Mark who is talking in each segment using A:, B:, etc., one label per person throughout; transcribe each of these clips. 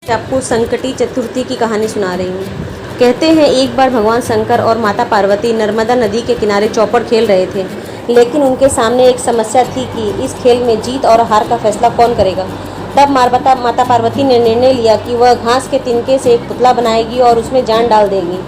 A: आपको संकटी चतुर्थी की कहानी सुना रही हूँ। कहते हैं एक बार भगवान शंकर और माता पार्वती नर्मदा नदी के किनारे चौपड़ खेल रहे थे, लेकिन उनके सामने एक समस्या थी कि इस खेल में जीत और हार का फैसला कौन करेगा। तब माता पार्वती ने निर्णय लिया कि वह घास के तिनके से एक पुतला बनाएगी और उसमें जान डाल देगी,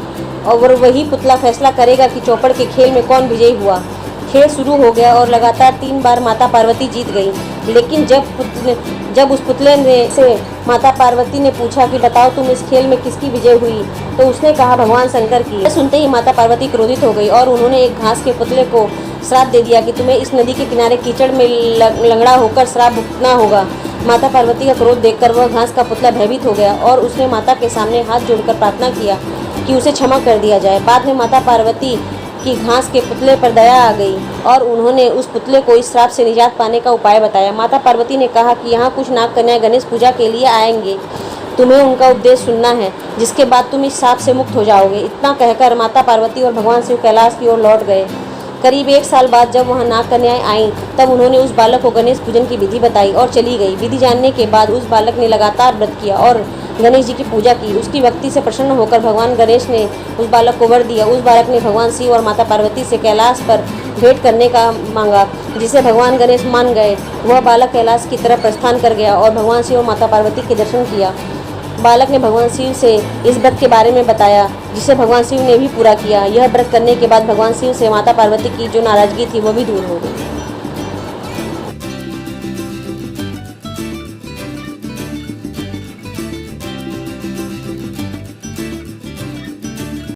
A: और वही पुतला फैसला करेगा कि चौपड़ के खेल में कौन विजयी हुआ। खेल शुरू हो गया और लगातार 3 बार माता पार्वती जीत गई, लेकिन जब उस पुतले से माता पार्वती ने पूछा कि बताओ तुम इस खेल में किसकी विजय हुई, तो उसने कहा भगवान शंकर की। सुनते ही माता पार्वती क्रोधित हो गई और उन्होंने एक घास के पुतले को श्राप दे दिया कि तुम्हें इस नदी के किनारे कीचड़ में लंगड़ा होकर श्राप भुगतना होगा। माता पार्वती का क्रोध देखकर वह घास का पुतला भयभीत हो गया और उसने माता के सामने हाथ जोड़कर प्रार्थना किया कि उसे क्षमा कर दिया जाए। बाद में माता पार्वती की घास के पुतले पर दया आ गई और उन्होंने उस पुतले को इस श्राप से निजात पाने का उपाय बताया। माता पार्वती ने कहा कि यहाँ कुछ नाग कन्या गणेश पूजा के लिए आएंगे, तुम्हें उनका उपदेश सुनना है, जिसके बाद तुम इस श्राप से मुक्त हो जाओगे। इतना कहकर माता पार्वती और भगवान शिव कैलाश की ओर लौट गए। करीब 1 साल बाद जब वहाँ नाग कन्याएं आईं, तब उन्होंने उस बालक को गणेश पूजन की विधि बताई और चली गई। विधि जानने के बाद उस बालक ने लगातार व्रत किया और गणेश जी की पूजा की। उसकी भक्ति से प्रसन्न होकर भगवान गणेश ने उस बालक को वर दिया। उस बालक ने भगवान शिव और माता पार्वती से कैलाश पर भेंट करने का मांगा, जिसे भगवान गणेश मान गए। वह बालक कैलाश की तरफ प्रस्थान कर गया और भगवान शिव और माता पार्वती के दर्शन किया। बालक ने भगवान शिव से इस व्रत के बारे में बताया, जिसे भगवान शिव ने भी पूरा किया। यह व्रत करने के बाद भगवान शिव से माता पार्वती की जो नाराजगी थी वो भी दूर हो गई।